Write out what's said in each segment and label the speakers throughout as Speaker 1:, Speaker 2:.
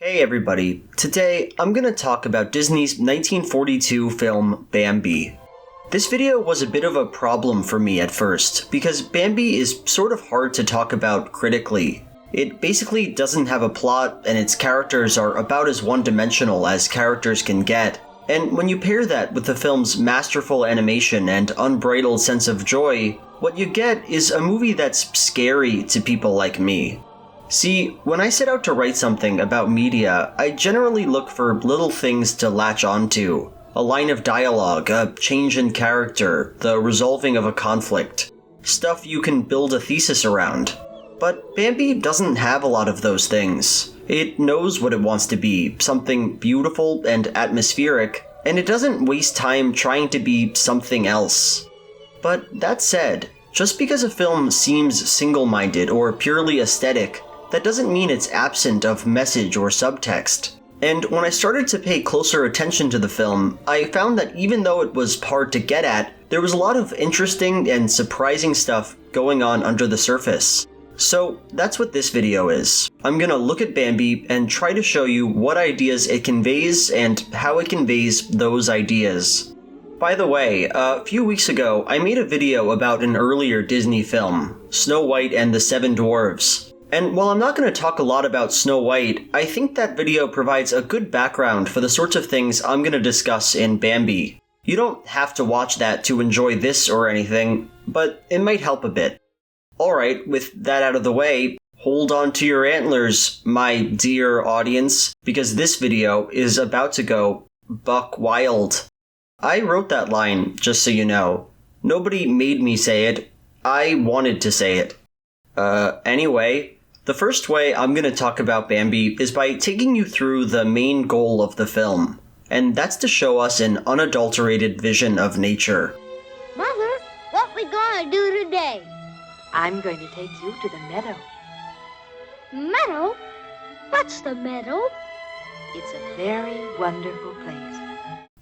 Speaker 1: Hey everybody, today I'm gonna talk about Disney's 1942 film Bambi. This video was a bit of a problem for me at first, because Bambi is sort of hard to talk about critically. It basically doesn't have a plot, and its characters are about as one-dimensional as characters can get. And when you pair that with the film's masterful animation and unbridled sense of joy, what you get is a movie that's scary to people like me. See, when I set out to write something about media, I generally look for little things to latch onto. A line of dialogue, a change in character, the resolving of a conflict. Stuff you can build a thesis around. But Bambi doesn't have a lot of those things. It knows what it wants to be, something beautiful and atmospheric, and it doesn't waste time trying to be something else. But that said, just because a film seems single-minded or purely aesthetic, that doesn't mean it's absent of message or subtext. And when I started to pay closer attention to the film, I found that even though it was hard to get at, there was a lot of interesting and surprising stuff going on under the surface. So that's what this video is. I'm gonna look at Bambi and try to show you what ideas it conveys and how it conveys those ideas. By the way, a few weeks ago, I made a video about an earlier Disney film, Snow White and the Seven Dwarfs. And while I'm not going to talk a lot about Snow White, I think that video provides a good background for the sorts of things I'm going to discuss in Bambi. You don't have to watch that to enjoy this or anything, but it might help a bit. Alright, with that out of the way, hold on to your antlers, my dear audience, because this video is about to go buck wild. I wrote that line, just so you know. Nobody made me say it. I wanted to say it. Anyway, the first way I'm going to talk about Bambi is by taking you through the main goal of the film, and that's to show us an unadulterated vision of nature.
Speaker 2: Mother, what we gonna do today?
Speaker 3: I'm going to take you to the meadow.
Speaker 2: Meadow? What's the meadow?
Speaker 3: It's a very wonderful place.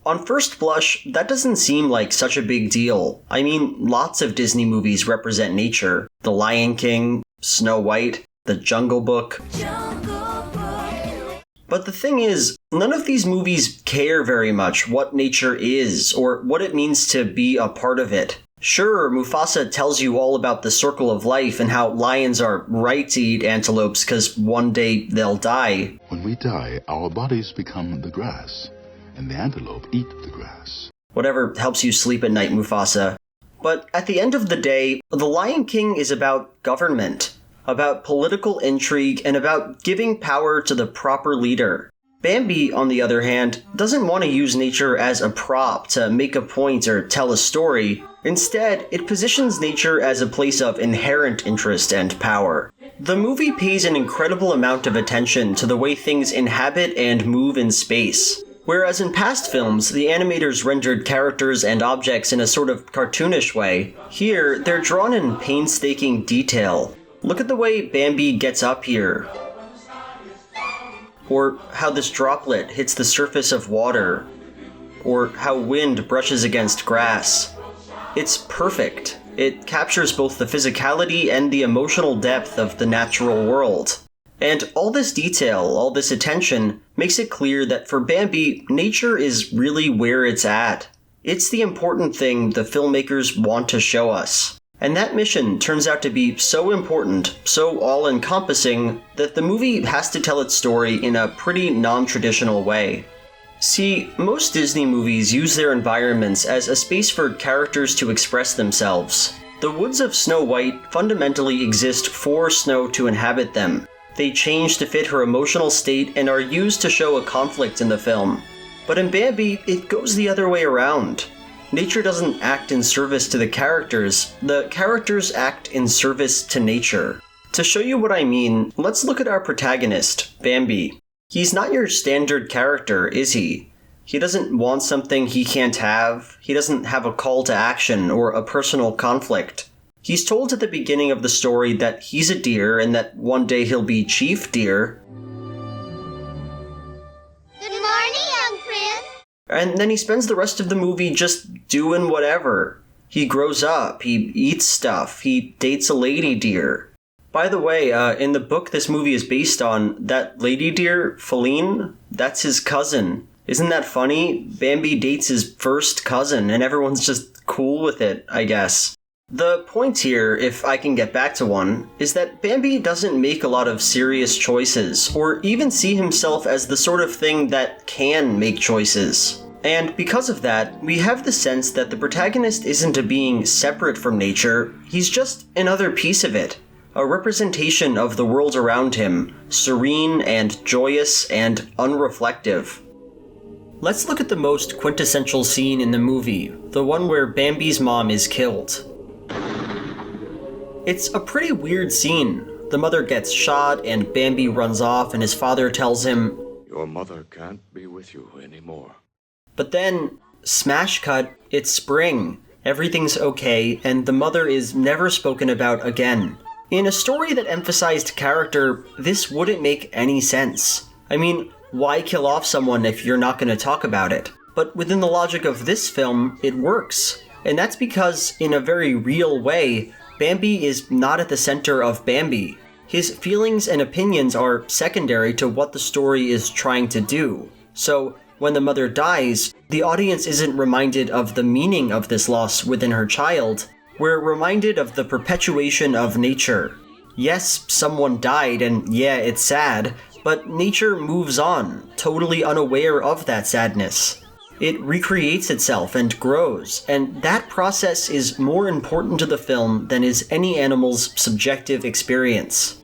Speaker 1: On first blush, that doesn't seem like such a big deal. I mean, lots of Disney movies represent nature. The Lion King, Snow White, The Jungle Book. But the thing is, none of these movies care very much what nature is, or what it means to be a part of it. Sure, Mufasa tells you all about the circle of life and how lions are right to eat antelopes because one day they'll die.
Speaker 4: When we die, our bodies become the grass, and the antelope eat the grass.
Speaker 1: Whatever helps you sleep at night, Mufasa. But at the end of the day, The Lion King is about government, about political intrigue, and about giving power to the proper leader. Bambi, on the other hand, doesn't want to use nature as a prop to make a point or tell a story. Instead, it positions nature as a place of inherent interest and power. The movie pays an incredible amount of attention to the way things inhabit and move in space. Whereas in past films, the animators rendered characters and objects in a sort of cartoonish way, here they're drawn in painstaking detail. Look at the way Bambi gets up here. Or how this droplet hits the surface of water. Or how wind brushes against grass. It's perfect. It captures both the physicality and the emotional depth of the natural world. And all this detail, all this attention, makes it clear that for Bambi, nature is really where it's at. It's the important thing the filmmakers want to show us. And that mission turns out to be so important, so all-encompassing, that the movie has to tell its story in a pretty non-traditional way. See, most Disney movies use their environments as a space for characters to express themselves. The woods of Snow White fundamentally exist for Snow to inhabit them. They change to fit her emotional state and are used to show a conflict in the film. But in Bambi, it goes the other way around. Nature doesn't act in service to the characters act in service to nature. To show you what I mean, let's look at our protagonist, Bambi. He's not your standard character, is he? He doesn't want something he can't have. He doesn't have a call to action or a personal conflict. He's told at the beginning of the story that he's a deer and that one day he'll be chief deer.
Speaker 2: Good morning, young prince.
Speaker 1: And then he spends the rest of the movie just doing whatever. He grows up, he eats stuff, he dates a lady deer. By the way, in the book this movie is based on, that lady deer, Feline, that's his cousin. Isn't that funny? Bambi dates his first cousin, and everyone's just cool with it, I guess. The point here, if I can get back to one, is that Bambi doesn't make a lot of serious choices, or even see himself as the sort of thing that can make choices. And because of that, we have the sense that the protagonist isn't a being separate from nature, he's just another piece of it. A representation of the world around him, serene and joyous and unreflective. Let's look at the most quintessential scene in the movie, the one where Bambi's mom is killed. It's a pretty weird scene. The mother gets shot and Bambi runs off and his father tells him,
Speaker 5: "Your mother can't be with you anymore."
Speaker 1: But then, smash cut, it's spring. Everything's okay, and the mother is never spoken about again. In a story that emphasized character, this wouldn't make any sense. I mean, why kill off someone if you're not going to talk about it? But within the logic of this film, it works. And that's because, in a very real way, Bambi is not at the center of Bambi. His feelings and opinions are secondary to what the story is trying to do. So, when the mother dies, the audience isn't reminded of the meaning of this loss within her child. We're reminded of the perpetuation of nature. Yes, someone died, and yeah, it's sad, but nature moves on, totally unaware of that sadness. It recreates itself and grows, and that process is more important to the film than is any animal's subjective experience.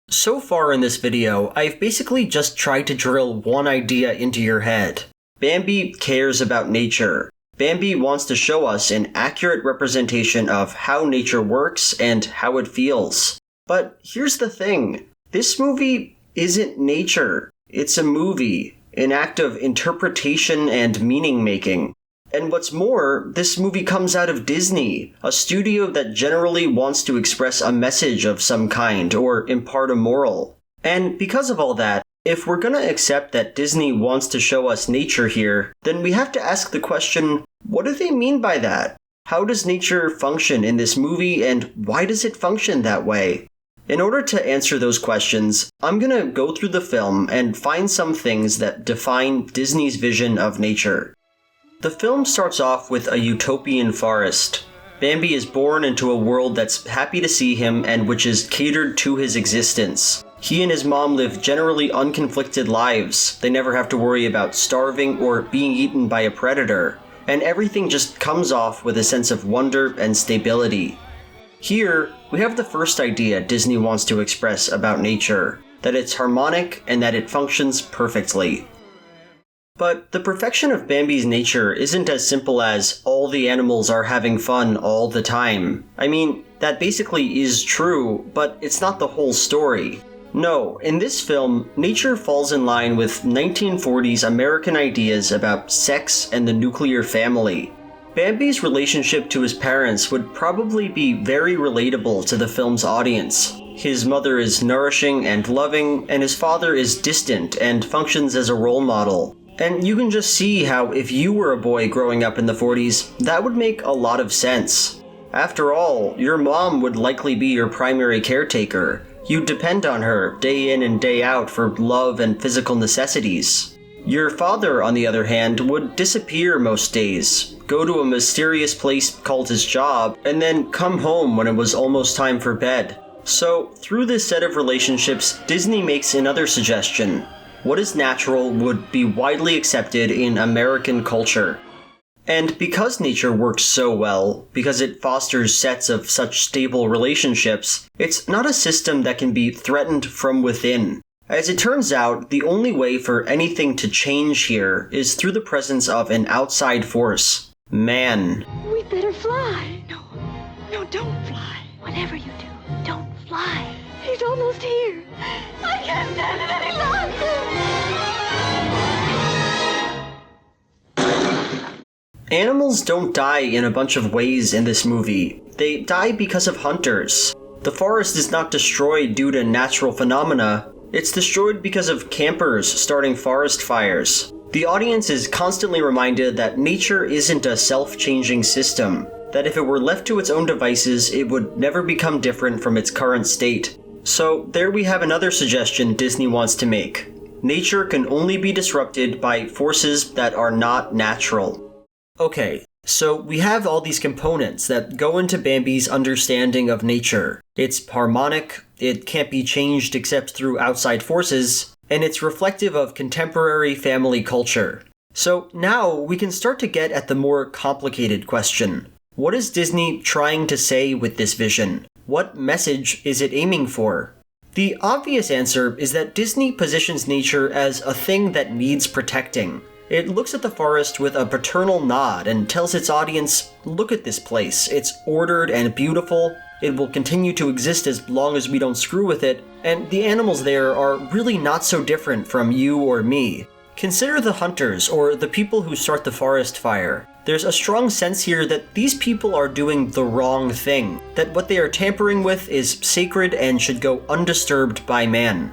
Speaker 1: So far in this video, I've basically just tried to drill one idea into your head. Bambi cares about nature. Bambi wants to show us an accurate representation of how nature works and how it feels. But here's the thing. This movie isn't nature. It's a movie, an act of interpretation and meaning-making. And what's more, this movie comes out of Disney, a studio that generally wants to express a message of some kind or impart a moral. And because of all that, if we're gonna accept that Disney wants to show us nature here, then we have to ask the question, what do they mean by that? How does nature function in this movie, and why does it function that way? In order to answer those questions, I'm gonna go through the film and find some things that define Disney's vision of nature. The film starts off with a utopian forest. Bambi is born into a world that's happy to see him and which is catered to his existence. He and his mom live generally unconflicted lives. They never have to worry about starving or being eaten by a predator. And everything just comes off with a sense of wonder and stability. Here, we have the first idea Disney wants to express about nature, that it's harmonic and that it functions perfectly. But the perfection of Bambi's nature isn't as simple as all the animals are having fun all the time. I mean, that basically is true, but it's not the whole story. No, in this film, nature falls in line with 1940s American ideas about sex and the nuclear family. Bambi's relationship to his parents would probably be very relatable to the film's audience. His mother is nourishing and loving, and his father is distant and functions as a role model. And you can just see how if you were a boy growing up in the 40s, that would make a lot of sense. After all, your mom would likely be your primary caretaker. You'd depend on her day in and day out for love and physical necessities. Your father, on the other hand, would disappear most days, go to a mysterious place called his job, and then come home when it was almost time for bed. So, through this set of relationships, Disney makes another suggestion. What is natural would be widely accepted in American culture. And because nature works so well, because it fosters sets of such stable relationships, it's not a system that can be threatened from within. As it turns out, the only way for anything to change here is through the presence of an outside force. Man.
Speaker 3: We better fly. No, don't fly. Whatever you do, don't fly. He's almost here. I can't stand it any longer.
Speaker 1: Animals don't die in a bunch of ways in this movie. They die because of hunters. The forest is not destroyed due to natural phenomena. It's destroyed because of campers starting forest fires. The audience is constantly reminded that nature isn't a self-changing system. that if it were left to its own devices, it would never become different from its current state. So there we have another suggestion Disney wants to make. Nature can only be disrupted by forces that are not natural. Okay, so we have all these components that go into Bambi's understanding of nature. It's harmonic, it can't be changed except through outside forces, and it's reflective of contemporary family culture. So now we can start to get at the more complicated question. What is Disney trying to say with this vision? What message is it aiming for? The obvious answer is that Disney positions nature as a thing that needs protecting. It looks at the forest with a paternal nod and tells its audience, look at this place, it's ordered and beautiful, it will continue to exist as long as we don't screw with it, and the animals there are really not so different from you or me. Consider the hunters, or the people who start the forest fire. There's a strong sense here that these people are doing the wrong thing, that what they are tampering with is sacred and should go undisturbed by man.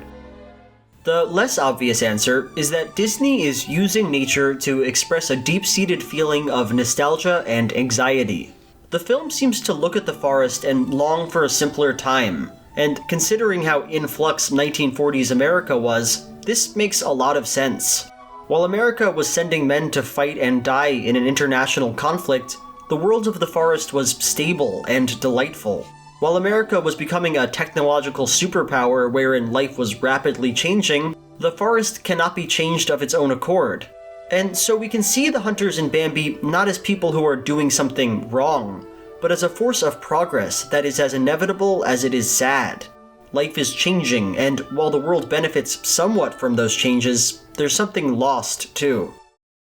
Speaker 1: The less obvious answer is that Disney is using nature to express a deep-seated feeling of nostalgia and anxiety. The film seems to look at the forest and long for a simpler time, and considering how in flux 1940s America was, this makes a lot of sense. While America was sending men to fight and die in an international conflict, the world of the forest was stable and delightful. While America was becoming a technological superpower wherein life was rapidly changing, the forest cannot be changed of its own accord. And so we can see the hunters in Bambi not as people who are doing something wrong, but as a force of progress that is as inevitable as it is sad. Life is changing, and while the world benefits somewhat from those changes, there's something lost too.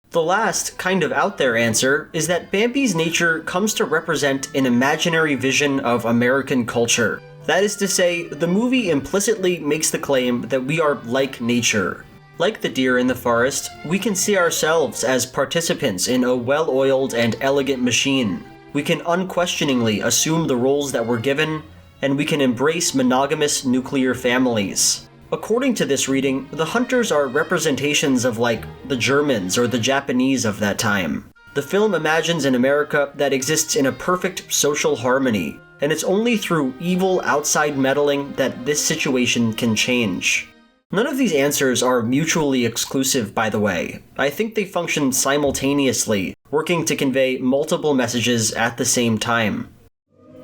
Speaker 1: The last, kind of out there answer is that Bambi's nature comes to represent an imaginary vision of American culture. That is to say, the movie implicitly makes the claim that we are like nature. Like the deer in the forest, we can see ourselves as participants in a well-oiled and elegant machine. We can unquestioningly assume the roles that we're given, and we can embrace monogamous nuclear families. According to this reading, the hunters are representations of like the Germans or the Japanese of that time. The film imagines an America that exists in a perfect social harmony, and it's only through evil outside meddling that this situation can change. None of these answers are mutually exclusive, by the way. I think they function simultaneously, working to convey multiple messages at the same time.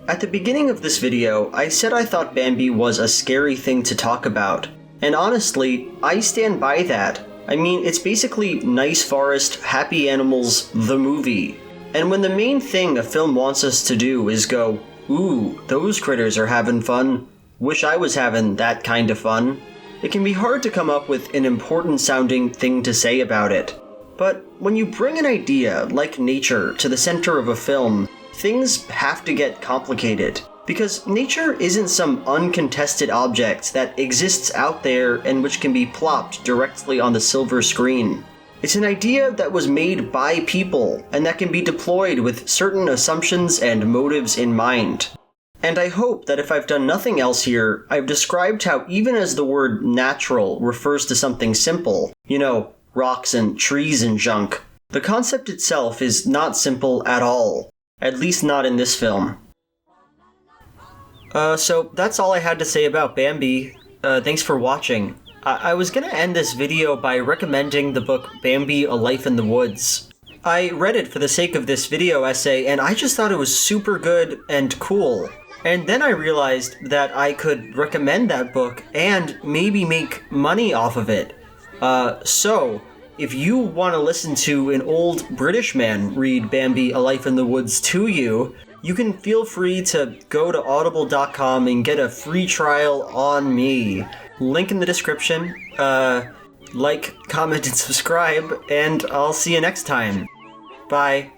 Speaker 1: At the beginning of this video, I said I thought Bambi was a scary thing to talk about. And honestly, I stand by that. I mean, it's basically nice forest, happy animals, the movie. And when the main thing a film wants us to do is go, ooh, those critters are having fun, wish I was having that kind of fun, it can be hard to come up with an important sounding thing to say about it. But when you bring an idea like nature to the center of a film, things have to get complicated. Because nature isn't some uncontested object that exists out there and which can be plopped directly on the silver screen. It's an idea that was made by people, and that can be deployed with certain assumptions and motives in mind. And I hope that if I've done nothing else here, I've described how even as the word natural refers to something simple, rocks and trees and junk, the concept itself is not simple at all. At least not in this film. So that's all I had to say about Bambi. Thanks for watching. I was gonna end this video by recommending the book Bambi: A Life in the Woods. I read it for the sake of this video essay, and I just thought it was super good and cool. And then I realized that I could recommend that book and maybe make money off of it. So, if you want to listen to an old British man read Bambi: A Life in the Woods to you, you can feel free to go to audible.com and get a free trial on me. Link in the description. Like, comment, and subscribe, and I'll see you next time. Bye.